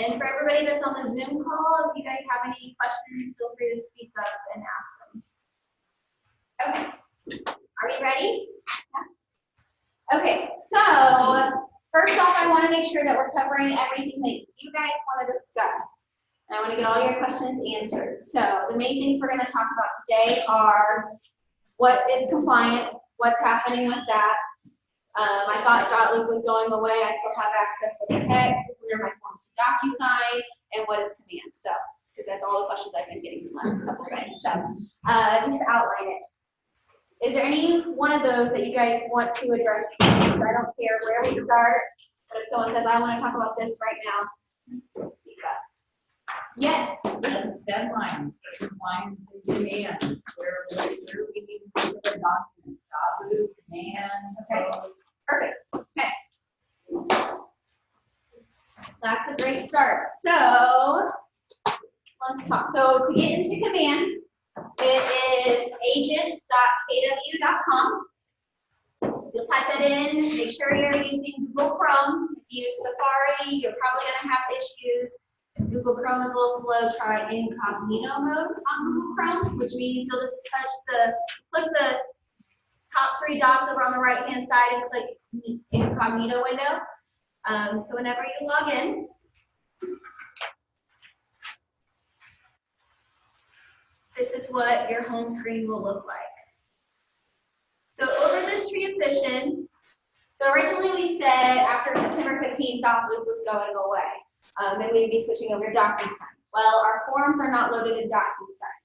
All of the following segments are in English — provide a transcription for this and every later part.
And for everybody that's on the Zoom call, if you guys have any questions, feel free to speak up and ask them. Okay, are we ready? Yeah. Okay, so first off, I want to make sure that we're covering everything that you guys want to discuss. And I want to get all your questions answered. So the main things we're going to talk about today are what is compliant, what's happening with that. I thought .loop was going away. I still have access with the heck, where my forms to DocuSign, and what is command. So, because that's all the questions I've been getting from the last couple of days. So, just to outline it. Is there any one of those that you guys want to address? I don't care where we start, but if someone says, I want to talk about this right now, speak up. Yes. Deadlines for compliance and command. Where we need to put the documents, .loop, command. Okay. Perfect. Okay. That's a great start. So let's talk. So to get into command, it is agent.kw.com. You'll type that in. Make sure you're using Google Chrome. If you use Safari, you're probably going to have issues. If Google Chrome is a little slow, try incognito mode on Google Chrome, which means you'll just click the top 3 dots over on the right-hand side and click incognito window. So whenever you log in, this is what your home screen will look like. So over this transition, so originally we said after September 15th, .loop was going away, and we'd be switching over to DocuSign. Well, our forms are not loaded in DocuSign.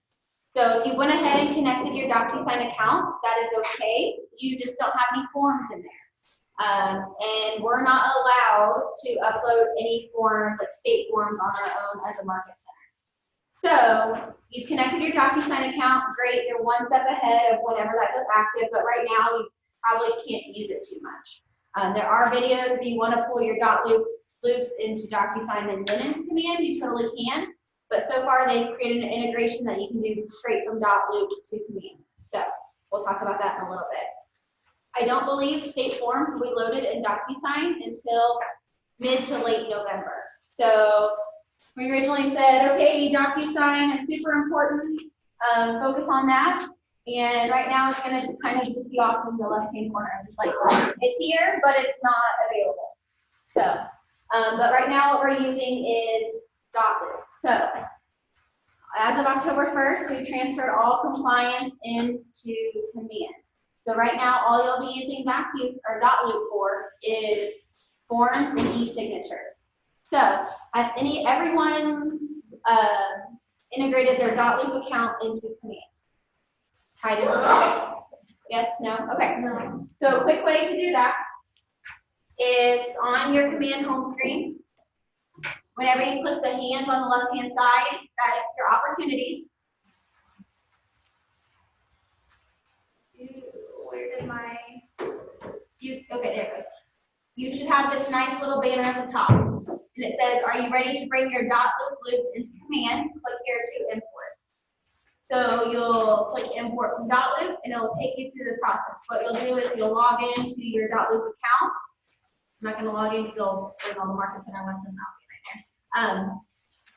So if you went ahead and connected your DocuSign accounts, that is okay. You just don't have any forms in there. And we're not allowed to upload any forms, like state forms, on our own as a market center. So you've connected your DocuSign account, great, you're one step ahead of whenever that goes active, but right now you probably can't use it too much. There are videos if you want to pull your loops into DocuSign and then into command, you totally can. But so far they've created an integration that you can do straight from .loop to command. So we'll talk about that in a little bit. I don't believe state forms will be loaded in DocuSign until mid to late November. So we originally said, okay, DocuSign is super important, focus on that. And right now it's going to kind of just be off in the left-hand corner, just like that. It's here, but it's not available. So, but right now what we're using is .loop. So as of October 1st, we've transferred all compliance into command. So right now, all you'll be using .loop for is forms and e-signatures. So has everyone integrated their .loop account into command? Tied into it? Yes, no? Okay. So a quick way to do that is on your command home screen. Whenever you click the hands on the left-hand side, that's your opportunities. Where did my, okay, there it goes. You should have this nice little banner at the top. And it says, are you ready to bring your .loop loops into command? Click here to import. So you'll click import from .loop and it'll take you through the process. What you'll do is you'll log into your .loop account. I'm not going to log in because it'll bring all the market center ones in right there.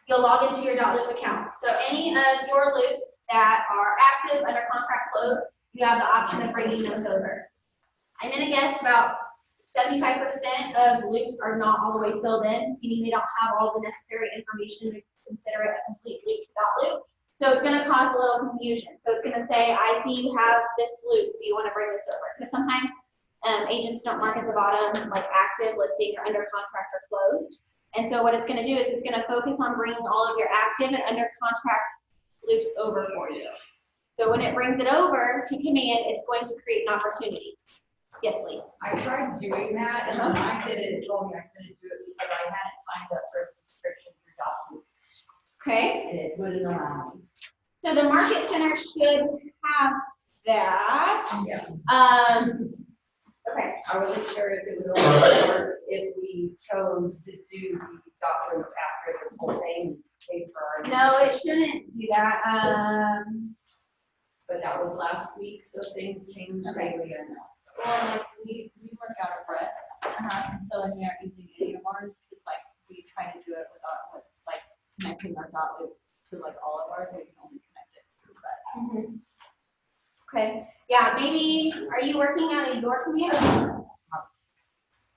You'll log into your .loop account. So any of your loops that are active under contract close, you have the option of bringing those over. I'm going to guess about 75% of loops are not all the way filled in, meaning they don't have all the necessary information to consider it a complete loop to .loop. So it's going to cause a little confusion. So it's going to say, I see you have this loop. Do you want to bring this over? Because sometimes agents don't mark at the bottom like active, listing or under contract or closed. And so what it's going to do is it's going to focus on bringing all of your active and under contract loops over for you. So when it brings it over to command, it's going to create an opportunity. Yes, Lee? I tried doing that, and when I did it, it told me I couldn't do it because I hadn't signed up for a subscription through .loop. Okay. And it wouldn't allow me. So the market center should have that. Yeah. Okay. I wasn't sure if it would only work if we chose to do the .loop after this whole thing paid for our. No, it shouldn't do that. But that was last week, so things changed daily, I know. Well, like we work out of breath, so like we aren't using any of ours. It's like we try to do it with connecting our dot loop to like all of ours, we can only connect it through that. Okay, yeah, maybe, are you working out of your command?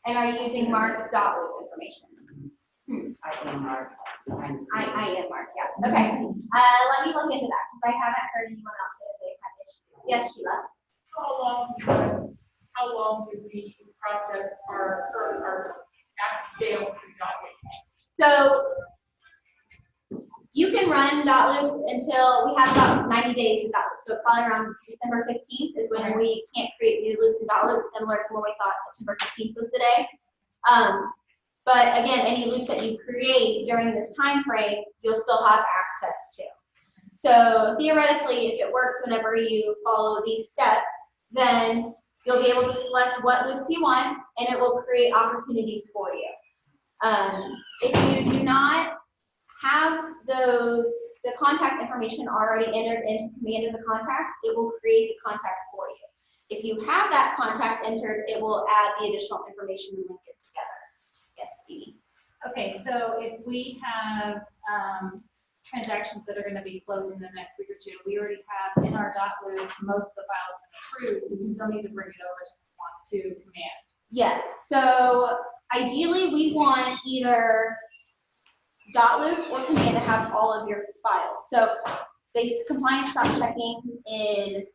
And are you using Mark's dot loop information? I am Mark. I am Mark, yeah. Okay, let me look into that because I haven't heard anyone else say that they've had issues. Yes, Sheila? How long do we process our active sales through document? So you can run dot loop until we have about 90 days of dot loop. So probably around December 15th is when we can't create new loops in dot loop, similar to when we thought September 15th was the day. But again, any loops that you create during this time frame, you'll still have access to. So theoretically, if it works whenever you follow these steps, then you'll be able to select what loops you want, and it will create opportunities for you. If you do not have the contact information already entered into command as a contact, it will create the contact for you. If you have that contact entered, it will add the additional information and link it together. Yes, Edie. Okay, so if we have transactions that are going to be closing the next week or two, we already have in our dot loop most of the files approved. We still need to bring it over to command. Yes, so ideally we want either dot loop or command to have all of your files. So the compliance stopped checking in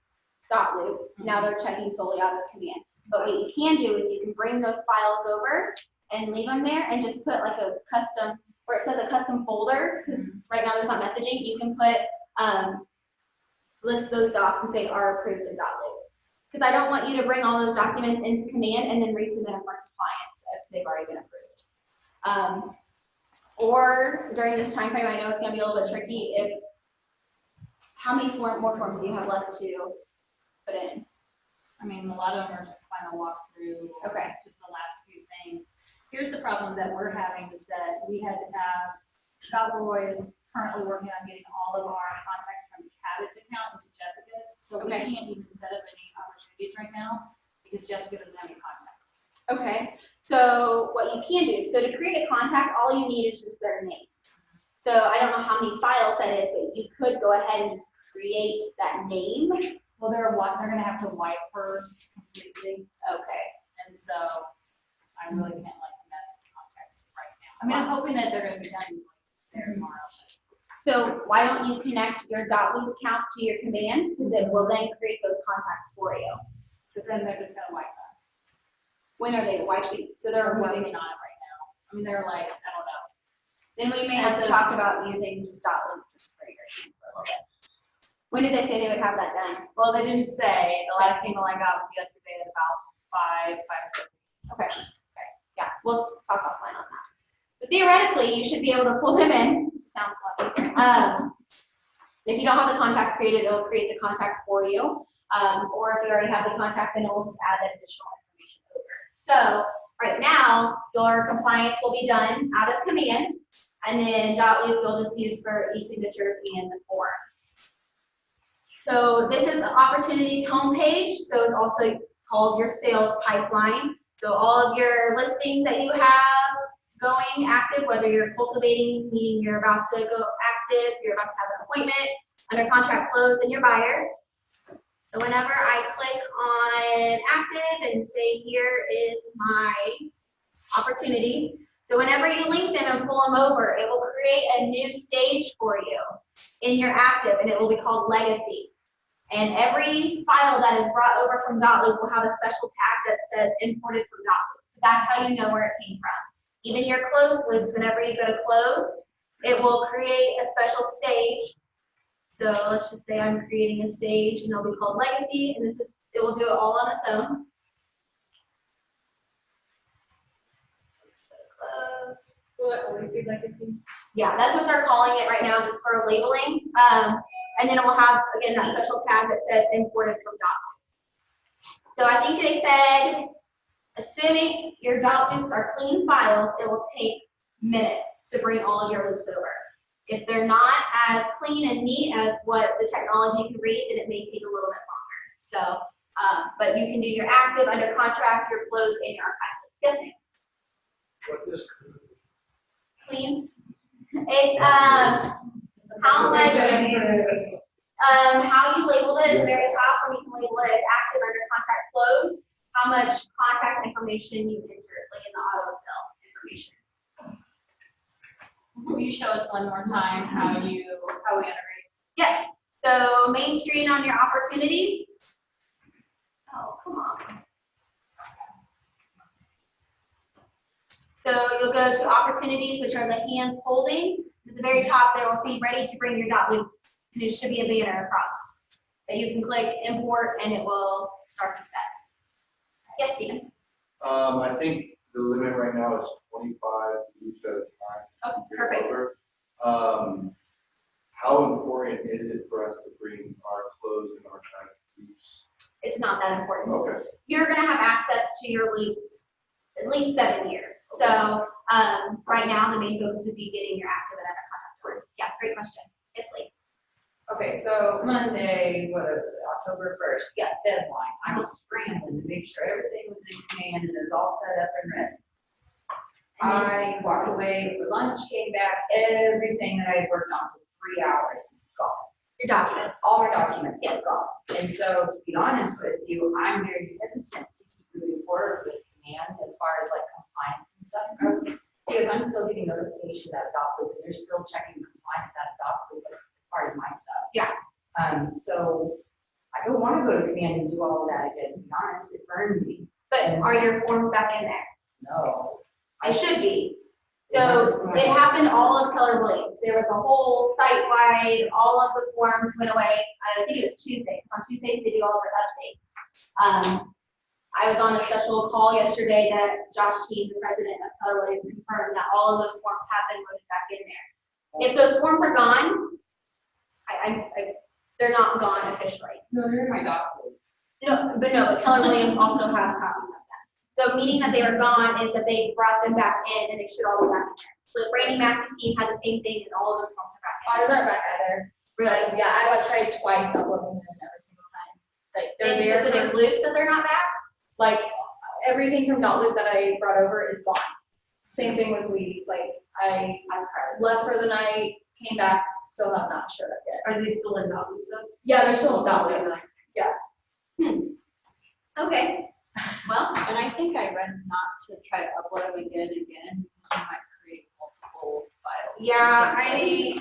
dot loop. Now they're checking solely out of command. But what you can do is you can bring those files over and leave them there and just put like a custom, where it says a custom folder, because right now there's not messaging, you can put, list those docs and say are approved in dot loop. Because I don't want you to bring all those documents into command and then resubmit them for compliance if they've already been approved. Or during this time frame, I know it's going to be a little bit tricky. How many more forms do you have left to put in? I mean, a lot of them are just final walkthrough. Okay. Just the last few things. Here's the problem that we're having is that we had to have, Scott Roy is currently working on getting all of our contacts from Cabot's account into Jessica's. So we can't even set up any opportunities right now because Jessica doesn't have any contacts. Okay, so what you can do, so to create a contact, all you need is just their name. So I don't know how many files that is, but you could go ahead and just create that name. Well, they're going to have to wipe hers completely. Okay. And so I really can't like mess with contacts right now. I mean, I'm hoping that they're going to be done there tomorrow. So why don't you connect your dot loop account to your command, because it will then create those contacts for you. But then they're just going to wipe them. When are they wiping? So they're They're wiping. wiping on it right now. I mean, they're like, I don't know. Then we may have to talk about using just dot loop just for your team for a little bit. When did they say they would have that done? Well, they didn't say. The last email I got was yesterday at about 5:30. Okay. Okay. Yeah, we'll talk offline on that. But theoretically, you should be able to pull them in. Sounds a lot easier. If you don't have the contact created, it'll create the contact for you. Or if you already have the contact, then it will just add that additional information over. So right now, your compliance will be done out of command, and then dot loop you'll just use for e-signatures and the forms. So this is the opportunities homepage. So it's also called your sales pipeline. So all of your listings that you have going active, whether you're cultivating, meaning you're about to go active, you're about to have an appointment, under contract close, and your buyers. So whenever I click on active and say here is my opportunity, so whenever you link them and pull them over, it will create a new stage for you in your active, and it will be called legacy. And every file that is brought over from dot loop will have a special tag that says imported from dot loop. So that's how you know where it came from. Even your closed loops, whenever you go to closed, it will create a special stage. So let's just say I'm creating a stage and it'll be called legacy, and it will do it all on its own. Close. Will it always be legacy? Yeah, that's what they're calling it right now, just for labeling. And then it will have, again, that special tag that says imported from dot loop. So I think they said, assuming your dot loops are clean files, it will take minutes to bring all of your loops over. If they're not as clean and neat as what the technology can read, then it may take a little bit longer. So, but you can do your active, under contract, your closed, and your archive loops. Yes, ma'am? What is Clean. It's, how much, how you labeled it at the very top, when you can label it as active under contract close, how much contact information you entered, like in the autofill information. Will you show us one more time how we integrate? Yes, so main screen on your opportunities. Oh, come on. So you'll go to opportunities, which are the hands holding. At the very top, they will see ready to bring your .loops, and it should be a banner across that you can click import, and it will start the steps. Yes, Stephen? I think the limit right now is 25 loops at a time. Oh, perfect. How important is it for us to bring our closed and archived loops? It's not that important. Okay. You're gonna have access to your loops at least 7 years. So right now, the main focus would be getting your active and under contract order. Yeah, great question. Yes, Lee? Okay, so Monday, what is it, October 1st, yeah, deadline. I was scrambling to make sure everything was expanded and is all set up and ready. I walked away for lunch, came back, everything that I had worked on for 3 hours was gone. Your documents. All our documents Yes. are gone. And so, to be honest with you, I'm very hesitant to keep moving forward with command as far as like compliance and stuff goes. Because I'm still getting notifications out of DocLoop, and they're still checking compliance out of DocLoop as far as my stuff. Yeah. So I don't want to go to command and do all of that again, to be honest, it burned me. But are your forms back in there? No. It should be. So it happened all of Keller Williams. There was a whole site-wide, all of the forms went away. I think it was Tuesday. On Tuesdays, they do all their updates. I was on a special call yesterday that Josh Team, the president of Keller Williams, confirmed that all of those forms have been loaded back in there. If those forms are gone, they're not gone officially. No, they're in my DocLoop. No, but Keller Williams also has copies of them. So meaning that they were gone is that they brought them back in and they should all be back in there. So Brandy Max's team had the same thing and all of those forms are back in. Ours aren't back either. Really? Yeah, I've tried twice uploading them every single time. Like they're In there specific for, loops that they're not back? like everything from .loop that I brought over is gone. Same thing with Weed. Like I left for the night, came back, still have not showed up yet. Are they still in .loop though? Yeah, they're still in .loop. Okay. Well, And I think I read not to try to upload them again and again, because you might create multiple files. yeah,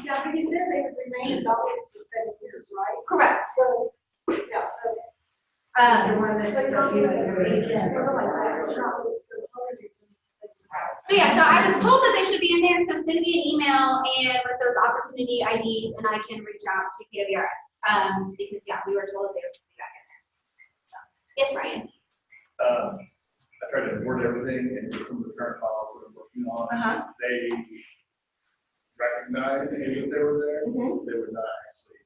Yeah, but you said they would remain in .loop for 7 years, right? correct. So, yeah, so. So yeah, so I was told that they should be in there, so send me an email and with those opportunity IDs and I can reach out to KWR. Because yeah, we were told that they were supposed to be back in there. So, yes, Ryan? I tried to import everything and some of the current files that I'm working on. They recognized that they were there. Mhm. They would not actually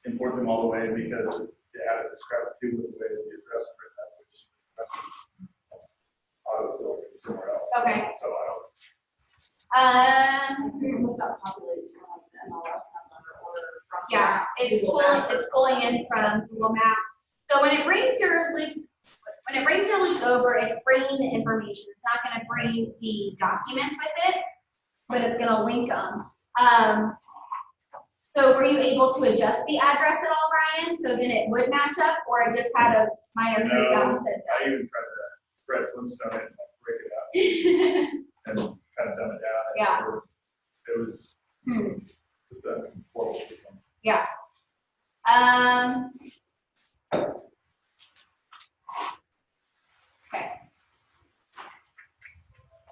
import them all the way because they had a discrepancy with the way that the address was written up, which autofill somewhere else. Okay. So I don't. Yeah, it's pulling in from Google Maps. So when it brings your loops over, it's bringing the information. It's not going to bring the documents with it, but it's going to link them. So were you able to adjust the address at all, Ryan? So then it would match up, or it just had a minor freak out and said I even tried to Fred Flintstone it and break it up no? and kind of dumb it down. Yeah. It was just a horrible system. Yeah. Okay.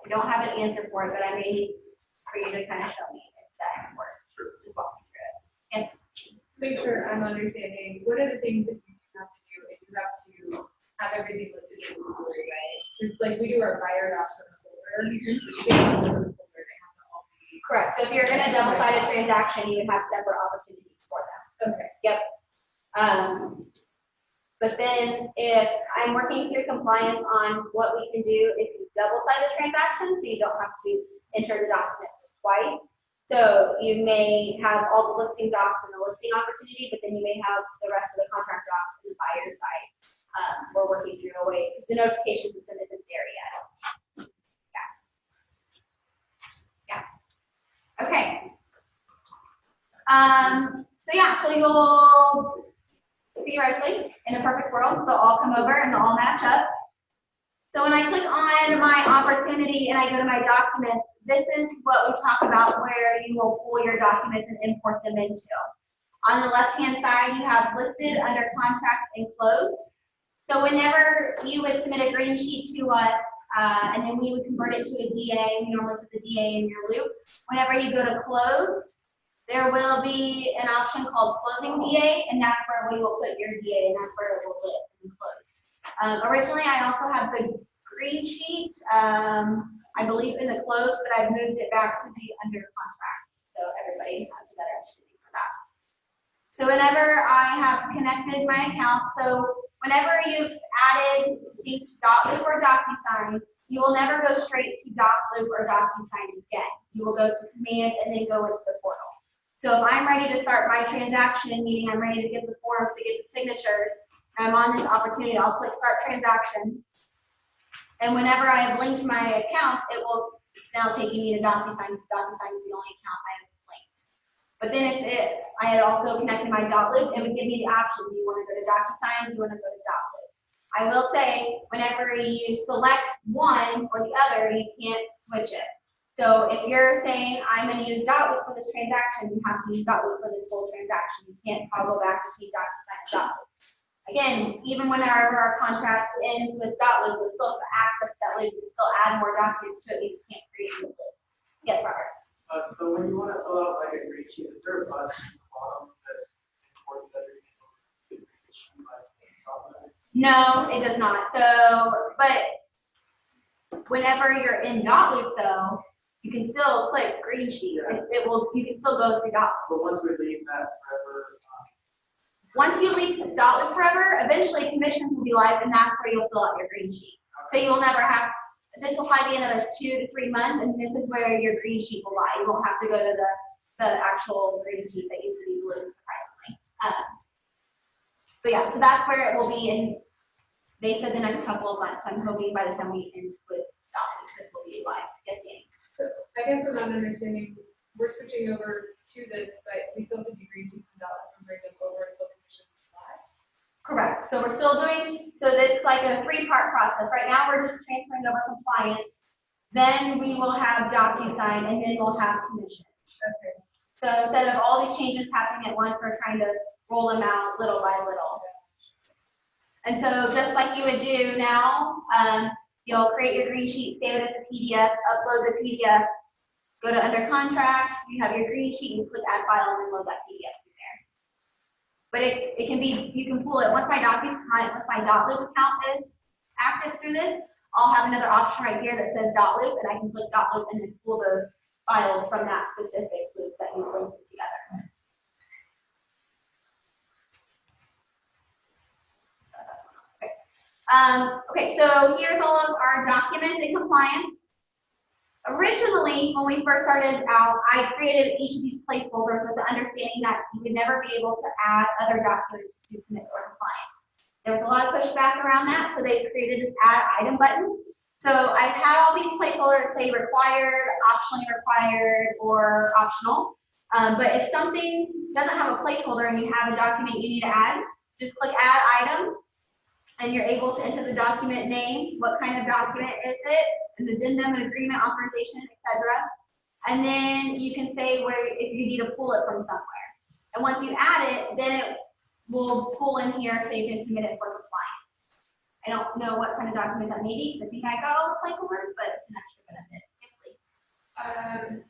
I don't have an answer for it, but I may need for you to kind of show me if that can work. Sure. Just walk me through it. Yes. Make sure I'm understanding, what are the things that you have to do if you have to have everything listed in Google, right? It's like we do our fire docs for the folder. They have to go to the folder, they have to all be. Correct. So if you're gonna double-sided transaction, you would have separate opportunities for them. Okay. Yep. But then if I'm working through compliance on what we can do if you double-sided transaction, so you don't have to enter the documents twice. So you may have all the listing docs and the listing opportunity, but then you may have the rest of the contract docs on the buyer side. We're working through a way, because the notification system isn't there yet. Yeah. Yeah. So yeah, so you'll, theoretically, in a perfect world, they'll all come over and they'll all match up. So when I click on my opportunity and I go to my documents, this is what we talk about where you will pull your documents and import them into. On the left-hand side, you have listed, under contract, and closed. So whenever you would submit a green sheet to us, and then we would convert it to a DA, we normally put the DA in your loop. Whenever you go to closed, there will be an option called closing DA, and that's where we will put your DA, and that's where it will live in closed. Originally, I also had the green sheet, I believe in the closed, but I've moved it back to the under contract, so everybody has a better understanding for that. So whenever I have connected my account, so whenever you've added synced .loop or DocuSign, you will never go straight to .loop or DocuSign again. You will go to command and then go into the portal. So if I'm ready to start my transaction, meaning I'm ready to get the forms to get the signatures, and I'm on this opportunity, I'll click start transaction. And whenever I have linked my account, it's now taking me to DocuSign, because DocuSign is the only account I have linked. But then if I had also connected my .loop, it would give me the option, do you want to go to DocuSign, do you want to go to .loop? I will say, whenever you select one or the other, you can't switch it. So if you're saying, I'm going to use .loop for this transaction, you have to use .loop for this whole transaction. You can't toggle back between DocuSign and .loop. Again, even whenever our contract ends with .loop, we still have access to that loop. You can still add more documents to it. You just can't create new loops. Yes, Robert? So when you want to fill out like a green sheet, is there a button at the bottom that imports everything over to the green sheet by software? No, it does not. So, but whenever you're in .loop though, you can still click green sheet. It will. You can still go through .loop. But once we leave that forever, Once you leave .loop forever, eventually commissions will be live, and that's where you'll fill out your green sheet. So you will never have. This will probably be another 2 to 3 months, and this is where your green sheet will lie. You won't have to go to the actual green sheet that used to be blue, surprisingly. But yeah, so that's where it will be in. They said the next couple of months. I'm hoping by the time we end with .loop, it will be live. Yes, Danny. I guess I'm not understanding, we're switching over to this, but we still have to be green sheets and .loop and bring them over until commission is live. Correct. So we're still doing, so it's like a 3-part process. Right now, we're just transferring over compliance. Then we will have DocuSign, and then we'll have commission. Okay. So instead of all these changes happening at once, we're trying to roll them out little by little. And so just like you would do now, you'll create your green sheet, save it as a PDF, upload the PDF, go to under contract, you have your green sheet, you click add file, and then load that PDF through there. But it can be, you can pull it, once my .loop account is active through this, I'll have another option right here that says .loop, and I can click .loop and then pull those files from that specific loop that you linked it together. So that's one. Okay. Okay, so here's all of our documents in compliance. Originally, when we first started out, I created each of these placeholders with the understanding that you would never be able to add other documents to submit for compliance. There was a lot of pushback around that, so they created this add item button. So I've had all these placeholders say required, optionally required, or optional. But if something doesn't have a placeholder and you have a document you need to add, just click add item, and you're able to enter the document name, what kind of document is it, an addendum, an agreement, authorization, etc. And then you can say where if you need to pull it from somewhere. And once you add it, then it will pull in here so you can submit it for compliance. I don't know what kind of document that may be, because I think I got all the placeholders, but it's an extra benefit. Yes,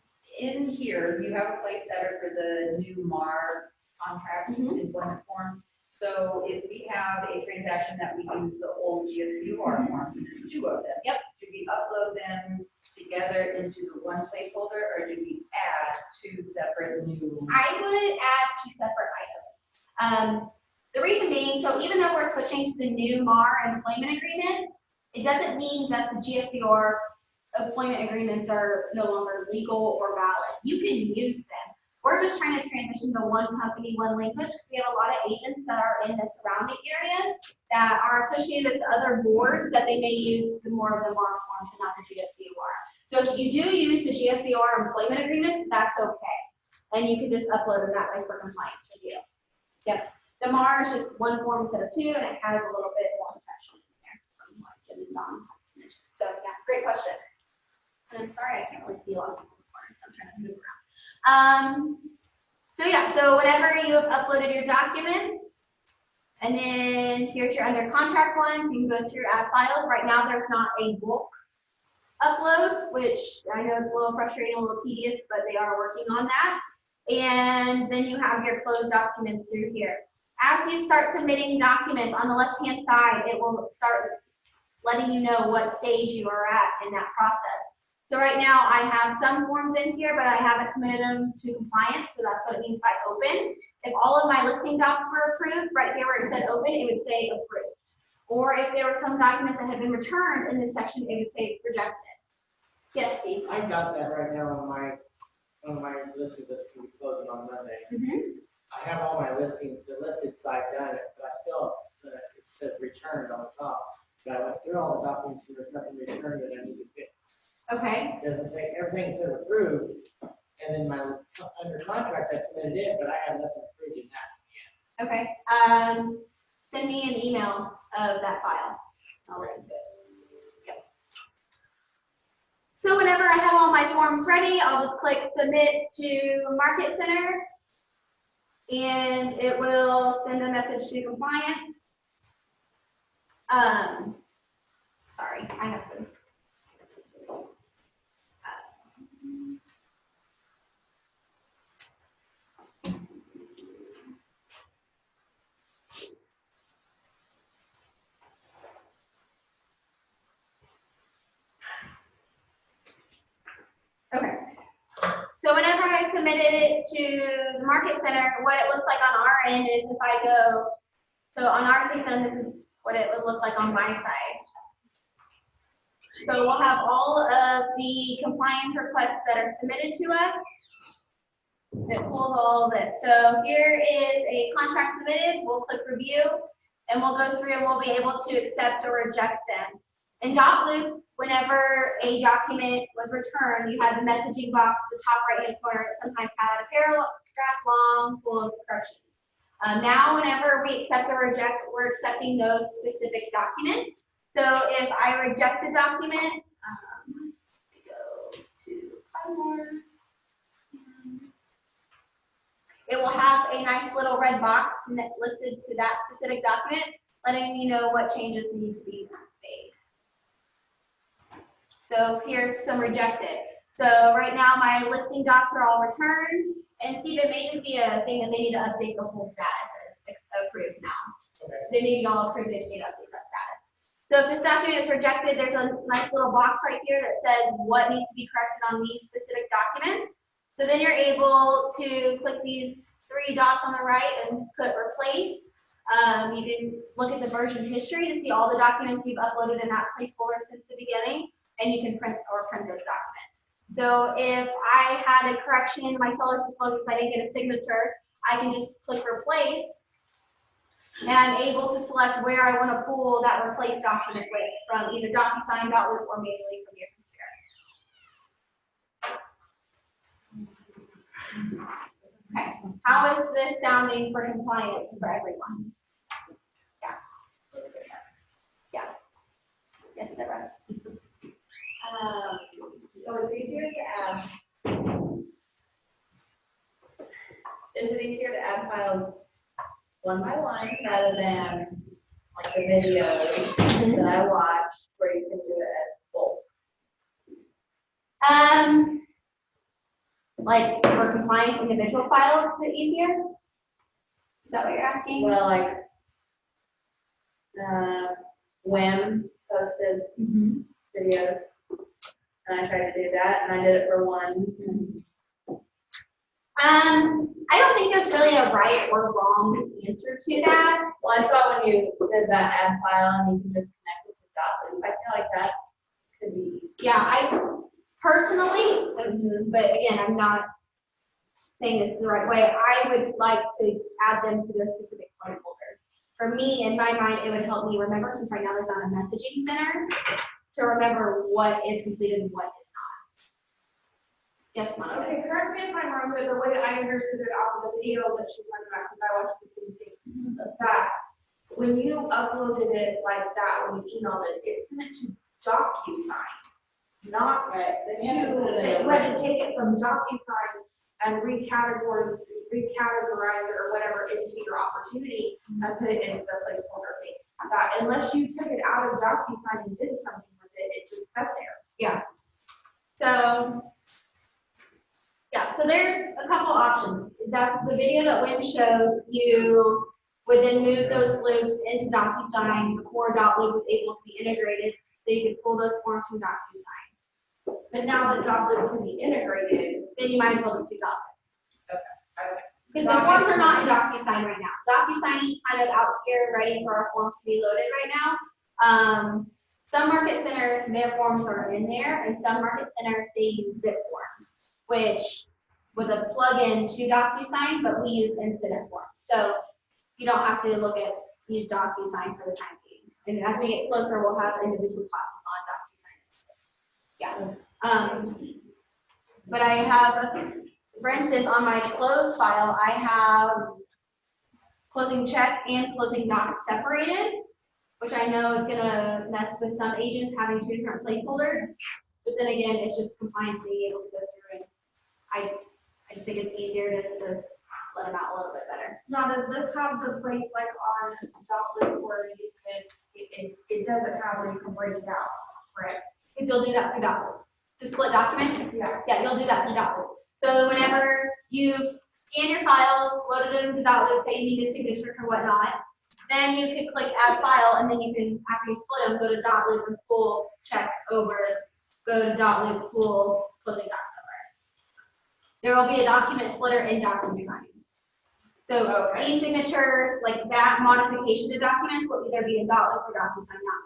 Lee. In here, you have a place setter for the new MAR contract employment form. So if we have a transaction that we use the old GSBR forms, and there's 2 of them. Yep. Do we upload them together into the one placeholder, or do we add 2 separate new? I would add 2 separate items. The reason being, so even though we're switching to the new MAR employment agreements, it doesn't mean that the GSBR employment agreements are no longer legal or valid. You can use them. We're just trying to transition to one company, one language, because we have a lot of agents that are in the surrounding areas that are associated with other boards that they may use more of the MAR forms and not the GSBR. So if you do use the GSBR employment agreements, that's okay. and you can just upload them that way for compliance review. Yep. The MAR is just one form instead of two, and it has a little bit more protection in there from what Jim and Don mentioned. So yeah, great question. And I'm sorry, I can't really see a lot of people in the corner, so I'm trying to move around. So yeah, so whenever you have uploaded your documents, and then here's your under contract ones, you can go through add files. Right now, there's not a bulk upload, which I know it's a little frustrating, a little tedious, but they are working on that. And then you have your closed documents through here. As you start submitting documents on the left-hand side, it will start letting you know what stage you are at in that process. So right now I have some forms in here, but I haven't submitted them to compliance, so that's what it means by open. If all of my listing docs were approved, right here where it said open, it would say approved. Or if there were some documents that had been returned in this section, it would say rejected. Yes, Steve? I got that right now on my listings that's gonna be closing on Monday. I have all my listing, the listed side done, but I still, it says returned on the top. But I went through all the documents and there's nothing returned that I need to fix. Okay. It doesn't say, everything says approved, and then my, under contract, I submitted it, but I have nothing approved in that. Okay. Send me an email of that file. I'll look into it. Yep. So whenever I have all my forms ready, I'll just click submit to Market Center, and it will send a message to compliance. Sorry, I have to. Okay. So whenever I submitted it to the Market Center, what it looks like on our end is if I go, so on our system, this is what it would look like on my side. So we'll have all of the compliance requests that are submitted to us. It pulls all of this. So here is a contract submitted. We'll click review, and we'll go through and we'll be able to accept or reject them. In Dotloop, whenever a document was returned, you had the messaging box at the top right-hand corner that sometimes had a paragraph long full of corrections. Now, whenever we accept or reject, we're accepting those specific documents. So if I reject a document, go to more. It will have a nice little red box listed to that specific document, letting you know what changes need to be made. So here's some rejected. So right now my listing docs are all returned, and Steve, it may just be a thing that they need to update the full status as approved now. Okay. They may be all approved, they just need to update that status. So if this document is rejected, there's a nice little box right here that says what needs to be corrected on these specific documents. So then you're able to click these 3 dots on the right and put replace. You can look at the version history to see all the documents you've uploaded in that placeholder since the beginning, and you can print those documents. So if I had a correction in my seller's disclosure because I didn't get a signature, I can just click replace, and I'm able to select where I want to pull that replaced document with, from either DocuSign, Dotloop, or manually from your computer. Okay, how is this sounding for compliance for everyone? Yeah. Yeah. Yes, Deborah. So it's easier to add. Is it easier to add files one by one rather than like the videos that I watch where you can do it as bulk? Like for compliant individual files, is it easier? Is that what you're asking? Well, like, WIM posted videos, and I tried to do that, and I did it for one. I don't think there's really a right or wrong answer to that. Well, I saw when you did that add file, and you can just connect it to Dotloop. I feel like that could be. Yeah, I personally, but again, I'm not saying this is the right way. I would like to add them to their specific placeholders. For me, in my mind, it would help me remember, since right now there's not a messaging center, to remember what is completed and what is Yes, Monica. Okay, correct me if I'm wrong, but the way I understood it off of the video that she talked about, because I watched the same thing, that when you uploaded it like that, when you emailed it, it sent it to DocuSign, not Right, they have to put it in they a had to take it from DocuSign and recategorize it or whatever into your opportunity and put it into the placeholder thing. That unless you took it out of DocuSign and did something with it, it just sat there. So, yeah, so there's a couple options. That the video that Wim showed, you would then move those loops into DocuSign before .loop was able to be integrated, so you could pull those forms from DocuSign. But now that DocLib can be integrated, Then you might as well just do .loop. Okay. Because the forms are not in DocuSign right now. DocuSign is kind of out here ready for our forms to be loaded right now. Some market centers, their forms are in there, and some market centers, they use zip forms, which was a plug-in to DocuSign, but we use incident forms. So you don't have to use DocuSign for the time being. And as we get closer, we'll have individual classes on DocuSign. Yeah. But I have, for instance, on my close file, I have closing check and closing doc separated, which I know is gonna mess with some agents having two different placeholders. But then again, it's just compliance being able to go through, and I just think it's easier to just let them out a little bit better. now does this have the place like on DocLib where you can, it doesn't have where you can break it out, correct? Because you'll do that through DocLib. To split documents, Yeah. yeah, you'll do that through DocLib. So whenever you scan your files, loaded it into DocLib, say you needed signatures or whatnot, then you can click add file, and then you can, after you split them, go to .lib and pull check over, go to .lib, pull closing doc somewhere. There will be a document splitter in DocuSign. So e-signatures, like that modification to documents will either be in .lib or DocuSign now.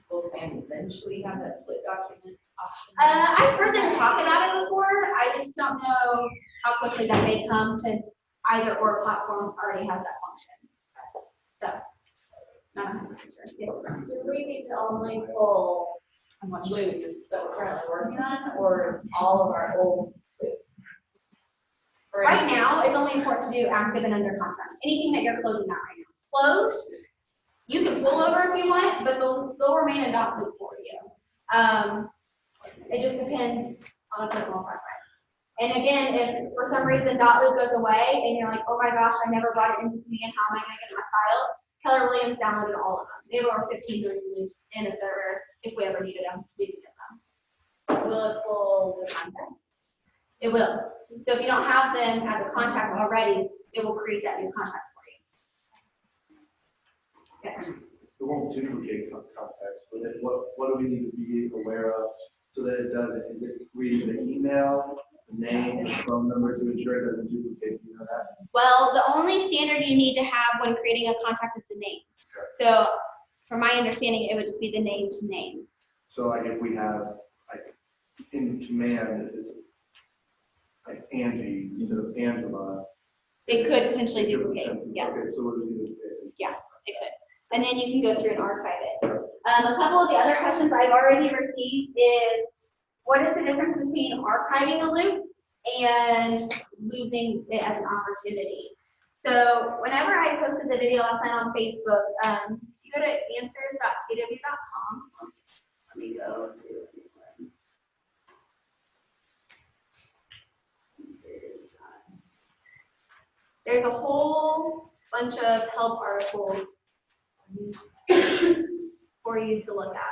Will can eventually have that split document option. I've heard them talk about it before. I just don't know how quickly that may come, since either or platform already has that function. So, not 100% sure. Yes. Do we need to only pull loops that we're currently working on, or all of our old loops? Right now, it's only important to do active and under contract. Anything that you're closing out right now. Closed, you can pull over if you want, but those will still remain in .loop for you. It just depends on a personal preference. And again, if for some reason .loop goes away and you're like, oh my gosh, I never brought it into command, how am I gonna get my files? Keller Williams downloaded all of them. They have over 15 million loops in a server. If we ever needed them, we could get them. Will it pull the content? It will. So if you don't have them as a contact already, it will create that new contact for you. Okay. It won't duplicate contacts, but what do we need to be aware of so that it doesn't? Is it reading the email, the name, the phone number to ensure it doesn't duplicate? You know that? Well, the only standard you need to have when creating a contact is the name. Okay. So from my understanding, it would just be the name to name. So like if we have, like in command, it's like Angie instead of Angela. It could potentially duplicate, yes. Okay, so we'll do it. It could. And then you can go through and archive it. A couple of the other questions I've already received is, what is the difference between archiving a loop and losing it as an opportunity? So whenever I posted the video last night on Facebook, if you go to answers.kw.com, let me go to it. There's a whole bunch of help articles for you to look at.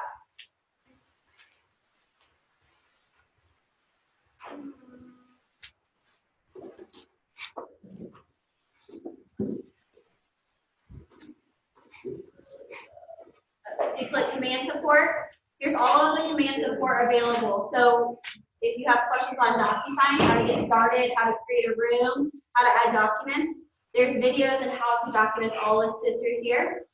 You click command support. Here's all of the command support available. So if you have questions on DocuSign, how to get started, how to create a room, how to add documents, there's videos and how-to documents all listed through here.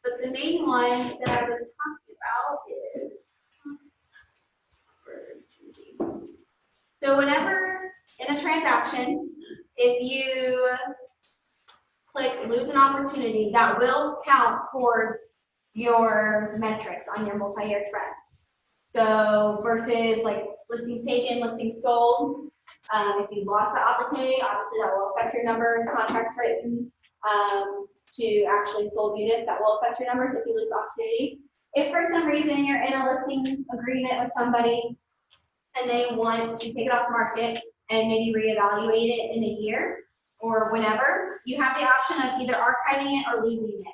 But the main one that I was talking about is, so whenever in a transaction, if you click lose an opportunity, that will count towards your metrics on your multi-year trends. So versus like listings taken, listings sold, if you lost the opportunity, obviously that will affect your numbers, contracts written, to actually sold units, that will affect your numbers if you lose the opportunity. If for some reason you're in a listing agreement with somebody and they want to take it off the market and maybe reevaluate it in a year or whenever, you have the option of either archiving it or losing it.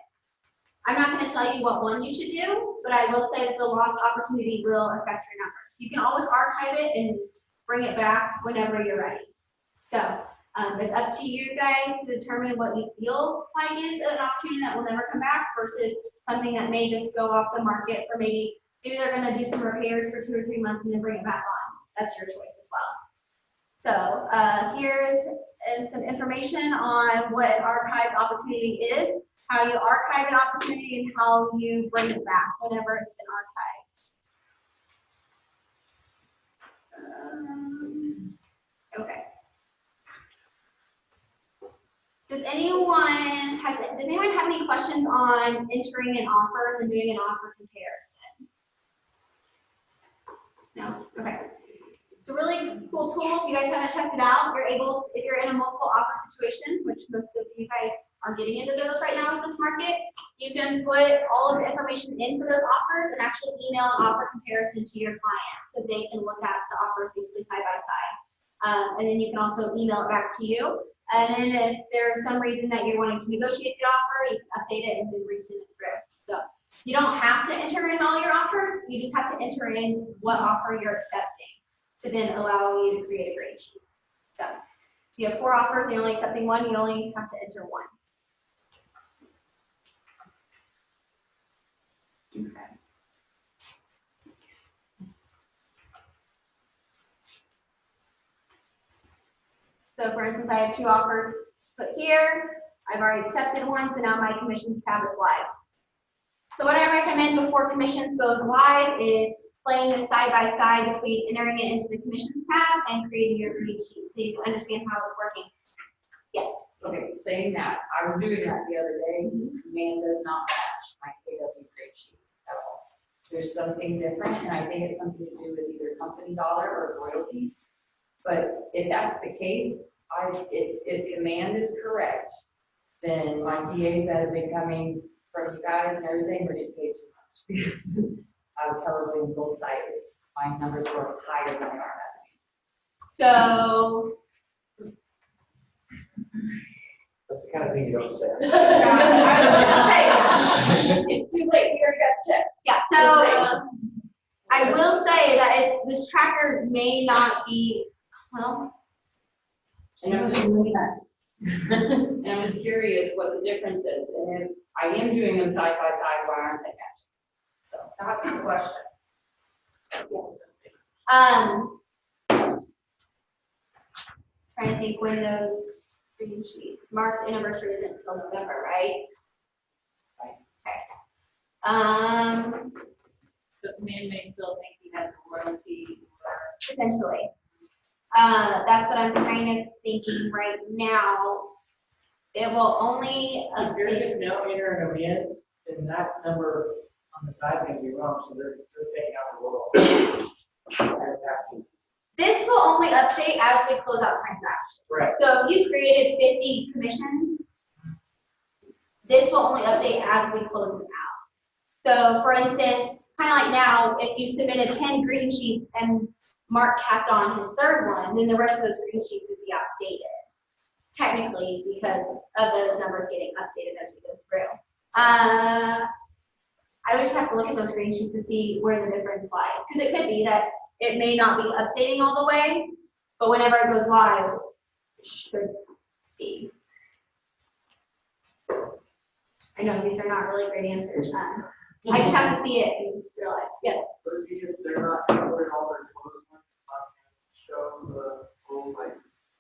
I'm not going to tell you what one you should do, but I will say that the lost opportunity will affect your numbers. You can always archive it and bring it back whenever you're ready. So it's up to you guys to determine what you feel like is an opportunity that will never come back versus something that may just go off the market for maybe they're going to do some repairs for 2 or 3 months and then bring it back on. That's your choice as well. So here's some information on what an archived opportunity is, how you archive an opportunity, and how you bring it back whenever it's been archived. Okay. Does anyone have any questions on entering in offers and doing an offer comparison? No? Okay. It's a really cool tool. If you guys haven't checked it out, you're able to, if you're in a multiple offer situation, which most of you guys are getting into those right now with this market, you can put all of the information in for those offers and actually email an offer comparison to your client so they can look at the offers basically side by side. And then you can also email it back to you. And then if there's some reason that you're wanting to negotiate the offer, you can update it and then resend it through. So you don't have to enter in all your offers. You just have to enter in what offer you're accepting to then allow you to create a grade sheet. So if you have 4 offers and you're only accepting 1, you only have to enter 1. Okay. So for instance, I have 2 offers put here. I've already accepted 1, so now my commissions tab is live. So what I recommend before commissions goes live is playing this side by side between entering it into the commissions tab and creating your grade sheet so you can understand how it's working. Yeah. Okay, saying that, I was doing that the other day, command does not match my KW grade sheet at all. There's something different, and I think it's something to do with either company dollar or royalties. But if that's the case, if command is correct, then my TAs that have been coming from you guys and everything were getting paid too much because Keller Williams' old site is, my numbers were higher than they are now. So That's the kind of thing you don't say. I was gonna say, It's too late, we already got checks. yeah, so I will say that this tracker may not be, well, And I'm just and I'm just curious what the difference is, and if I am doing them side by side, why aren't they matching? So That's the question. trying to think when those green sheets, Mark's anniversary isn't until November, right? Okay. So command may still think he has a royalty or. Potentially. That's what I'm kind of thinking right now. It will only If you're update. just now entering them in, then that number on the side may be wrong, so they're taking out the roll. They're attaching. This will only update as we close out transactions. Right. So if you created 50 commissions, this will only update as we close them out. So for instance, kind of like now, if you submitted 10 green sheets and Mark capped on his 3rd one, then the rest of those green sheets would be outdated, technically, because of those numbers getting updated as we go through. I would just have to look at those green sheets to see where the difference lies, because it could be that it may not be updating all the way, but whenever it goes live, it should be. I know these are not really great answers. I just have to see it and realize, yes. But if they're not covering all their clothes, show the whole like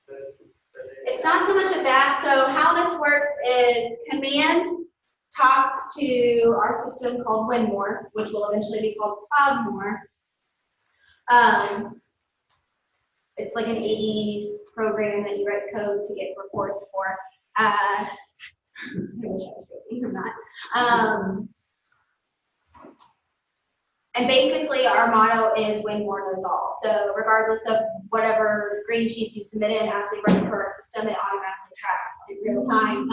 this. It's not so much of that. So how this works is command talks to our system called Winmore, which will eventually be called Cloudmore. It's like an 80s program that you write code to get reports for. I wish I was joking from that. And basically, our motto is win more knows all. So regardless of whatever green sheets you submitted, as we run through our system, it automatically tracks in real time.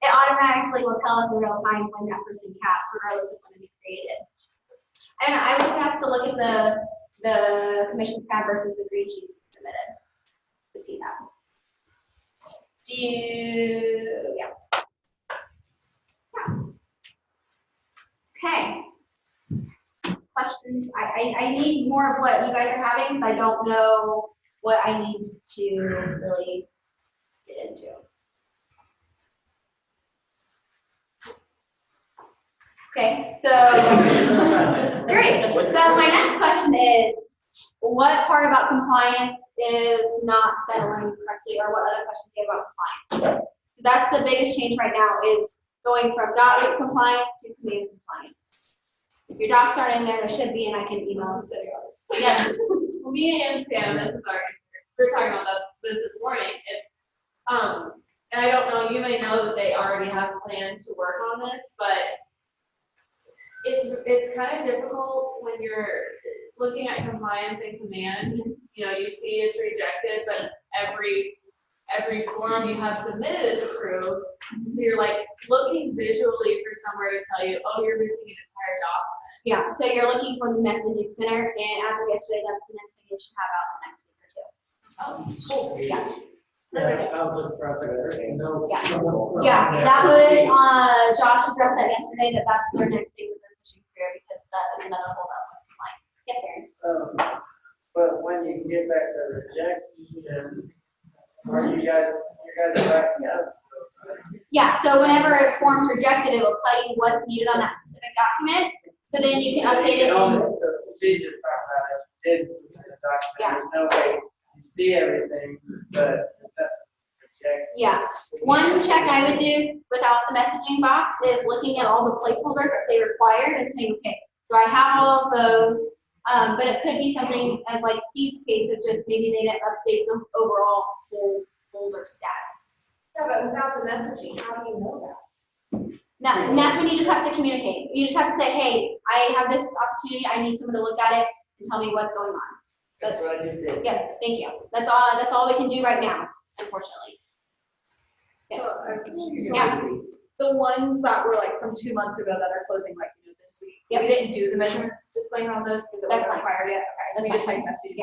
It automatically will tell us in real time when that person cast, regardless of when it's created. And I would have to look at the commissions tab versus the green sheets submitted to see that. Yeah. Okay. Questions? I need more of what you guys are having, because I don't know what I need to really get into. Okay, so great. So my next question is, what part about compliance is not settling correctly, or what other questions do you have about compliance? That's the biggest change right now, is going from .loop compliance to command compliance. If your docs aren't in there, there should be, and I can email them. Yes. Me and Sam, this is our, we're talking about this morning. It's and I don't know, you may know that they already have plans to work on this, but it's kind of difficult when you're looking at compliance and command. You know, you see it's rejected, but every form you have submitted is approved. So you're like looking visually for somewhere to tell you, oh, you're missing an entire document. Yeah, so you're looking for the messaging center, and as of yesterday, that's the next thing you should have out in the next week or two. Oh, cool. Yeah. Yeah, sounds good for us. No. Yeah. Yeah, that was, Josh addressed that yesterday, that's their next thing that they're pushing through, because that is another holdup with compliance. Yes, Aaron? But when you get back to rejection, are you guys backing up? Yeah, so whenever a form's rejected, it will tell you what's needed on that specific document, so then you can update it. The procedure talking about it, did submit a document, Yeah. there's no way you see everything, but reject. Yeah, one check I would do without the messaging box is looking at all the placeholders that they required and saying, okay, do I have all of those? But it could be something as like Steve's case of just maybe they didn't update the overall whole folder status. Yeah, but without the messaging, how do you know that? Now, and that's when you just have to communicate. You just have to say, hey, I have this opportunity, I need someone to look at it and tell me what's going on. That's what I just did. Yeah, thank you. That's all we can do right now, unfortunately. Yeah. The ones that were like from 2 months ago that are closing like, this week. Yep. We didn't do the measurements disclaimer on those because it That's wasn't fine. required yet. That's We just fine. like messaged.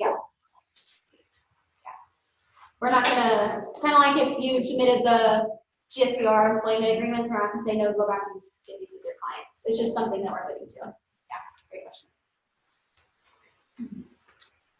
Yeah. We're not gonna, kind of like if you submitted the GSPR employment agreements, we're not gonna say, no, go back and get these with your clients. It's just something that we're looking to. Yeah, great question.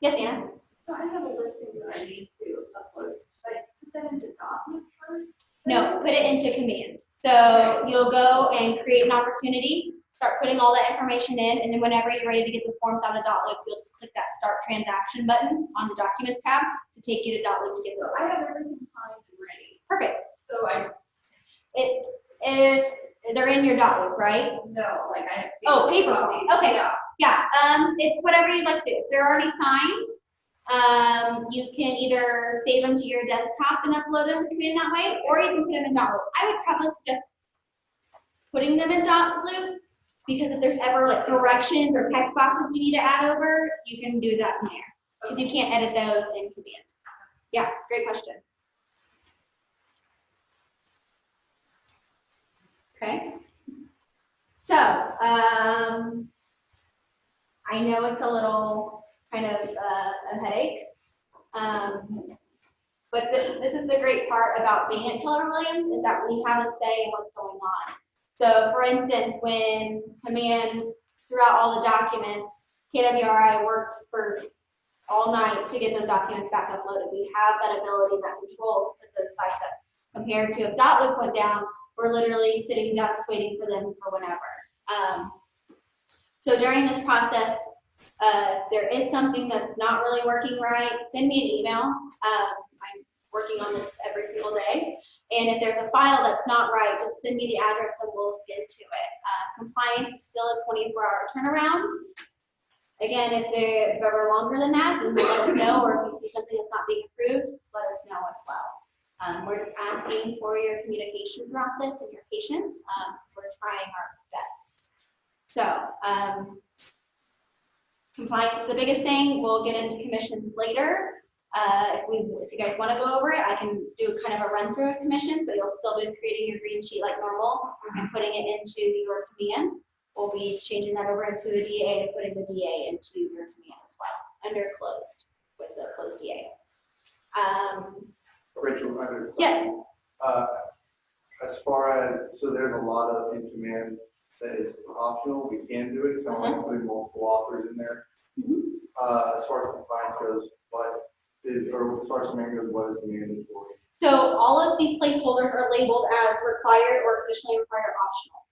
Yes, Anna? So I have a listing that I need to upload. Should I put that into document first? No, put it into command. So you'll go and create an opportunity, start putting all that information in, and then whenever you're ready to get the forms out of .loop, you'll just click that start transaction button on the documents tab to take you to .loop to get those. So I have everything signed and ready. Perfect. So If they're in your .loop, right? no, like I have. Oh, paper copies. Okay. Yeah. Yeah, it's whatever you'd like to do. If they're already signed, you can either save them to your desktop and upload them to command that way, or you can put them in .loop. I would probably suggest putting them in .loop, because if there's ever like corrections or text boxes you need to add over, you can do that in there, because you can't edit those in command. Yeah, great question. Okay. So, I know it's a little kind of a headache, but this is the great part about being at Keller Williams, is that we have a say in what's going on. So for instance, when command threw out all the documents, KWRI worked for all night to get those documents back uploaded. We have that ability, that control to put those sites up. Compared to if .loop went down, we're literally sitting ducks waiting for them for whenever. So during this process, if there is something that's not really working right, send me an email. I'm working on this every single day. And if there's a file that's not right, just send me the address and we'll get to it. Compliance is still a 24-hour turnaround. Again, if they're ever longer than that, then let us know, or if you see something that's not being approved, let us know as well. We're just asking for your communication throughout this and your patience. We're trying our best. So, compliance is the biggest thing. We'll get into commissions later. If you guys want to go over it, I can do kind of a run through of commissions, but you'll still be creating your green sheet like normal and putting it into your command. We'll be changing that over into a DA and putting the DA into your command as well, under closed, with the closed DA. Rachel, I have a Yes. As far as, so there's a lot of in command that is optional, we can do it, so I'm putting multiple offers in there. As far as compliance goes, or as far as command goes, what is mandatory? So all of the placeholders are labeled as required or officially required optional.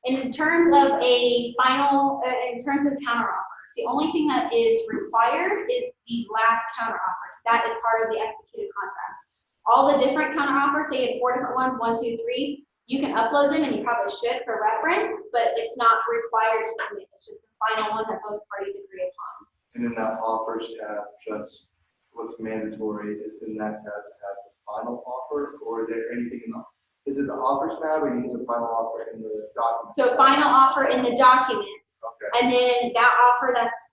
In terms of a final, in terms of counteroffers, the only thing that is required is the last counteroffer. That is part of the executed contract. All the different counteroffers, say you had 4 different ones, 1, 2, 3, you can upload them and you probably should for reference, but it's not required to submit. It's just the final one that both parties agree upon. And then that offers tab, just what's mandatory is in that tab to have the final offer, or is there anything in the, is it the offers tab or you need the final offer in the document? So final offer in the documents, Okay. and then that offer that's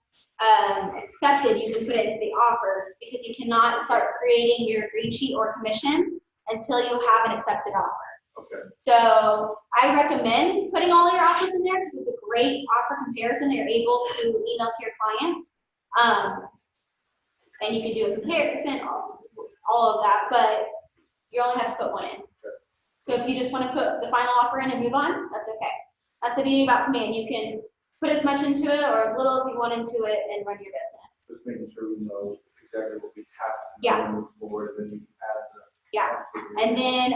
accepted, you can put it into the offers, because you cannot start creating your green sheet or commissions until you have an accepted offer. Okay. So I recommend putting all your offers in there because it's a great offer comparison that you're able to email to your clients. And you can do a comparison, all of that, but you only have to put one in. So if you just want to put the final offer in and move on, that's okay. That's the beauty about command. You can put as much into it or as little as you want into it and run your business. Just making sure we know exactly what we have to do Yeah. and move forward, and then we can add the. Yeah. And then,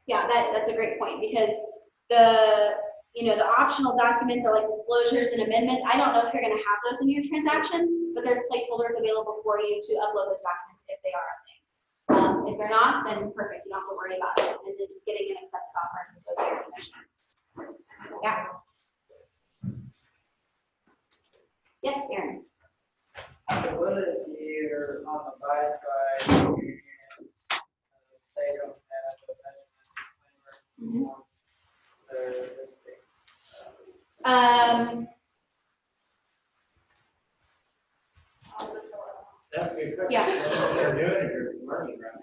yeah, that's a great point because the optional documents are like disclosures and amendments. I don't know if you're going to have those in your transaction, but there's placeholders available for you to upload those documents if they are a thing. If they're not, then perfect. You don't have to worry about it. And then just getting an accepted offer and go to your commissions. Yeah. Yes, Aaron. What if you're on the buy side and they don't have a measurement disclaimer? They're listing. That's a good question. Yeah. What they're doing is they're learning right now.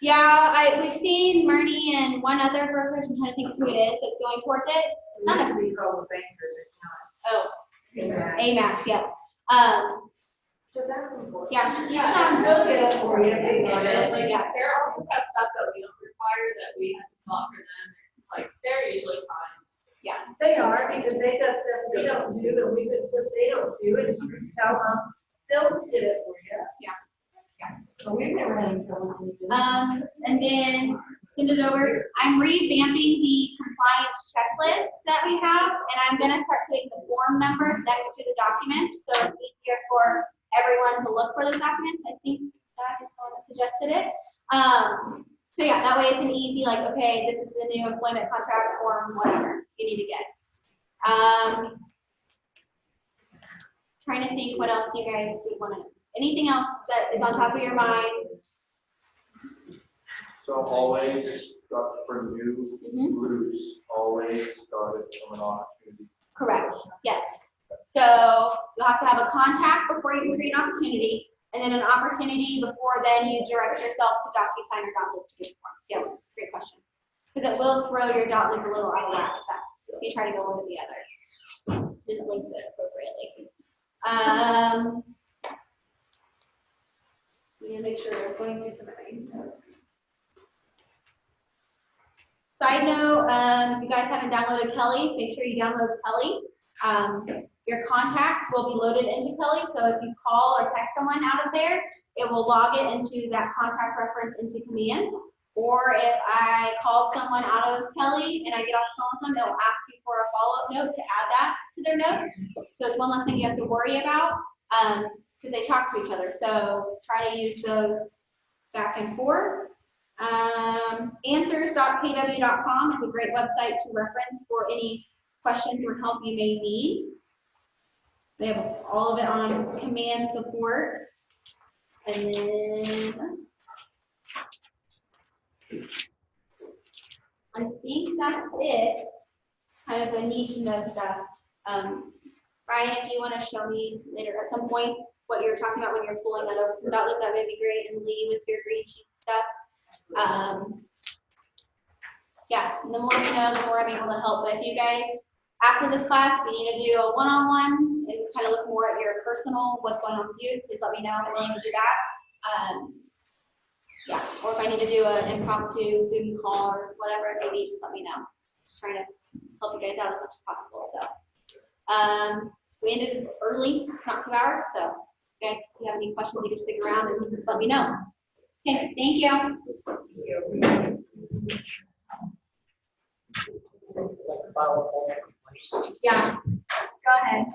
Yeah, we've seen Murney and one other brokerage. I'm trying to think who it is that's going towards it. It's not a, We call the bankers oh, account. AMAX, yeah. Just ask them for it. Yeah, Yeah, they'll get it for you. Like, Yeah. there are all that stuff that we don't require that we have to offer them. Like, they're usually fine. They are, because they got stuff we don't do, and we got stuff they don't do, and if you just tell them, they'll get it for you. Yeah. So we've never had any trouble with it. And then send it over. I'm revamping the compliance checklist that we have, and I'm gonna start putting the form numbers next to the documents, so it's easier for everyone to look for those documents. I think that is the one that suggested it. So yeah, that way it's an easy, like, okay, this is the new employment contract form, whatever you need to get. Trying to think what else you guys would wanna, anything else that is on top of your mind? So always start for new groups, always start it from an opportunity. Correct, yes. So you'll have to have a contact before you can create an opportunity, and then an opportunity before then you direct yourself to DocuSign or Dotloop to get forms. Yeah, great question. Because it will throw your Dotloop a little out of whack if you try to go one to the other. Didn't link it appropriately. Let me make sure I was going through some of my notes. Side note, if you guys haven't downloaded Kelly, make sure you download Kelly. Your contacts will be loaded into Kelly, so if you call or text someone out of there, it will log it into that contact reference into command. Or if I called someone out of Kelly and I get off the phone with them, it will ask you for a follow-up note to add that to their notes. So it's one less thing you have to worry about, because they talk to each other. So try to use those back and forth. Answers.kw.com is a great website to reference for any questions or help you may need. They have all of it on command support. And then I think that's it. It's kind of the need to know stuff. Brian, if you want to show me later at some point what you're talking about when you're pulling that over from Outlook, that would be great. And Lee with your green sheet stuff. Yeah, and the more we know, the more I'm able to help. But if you guys, after this class, if you need to do a one-on-one and kind of look more at your personal, what's going on with you, please let me know. I'm willing to do that. Yeah, or if I need to do an impromptu Zoom call or whatever it may be, just let me know. Just trying to help you guys out as much as possible. So we ended early, it's not 2 hours. So if you guys, if you have any questions, you can stick around and just let me know. Okay, thank you. Like file a formal complaint. Yeah, go ahead.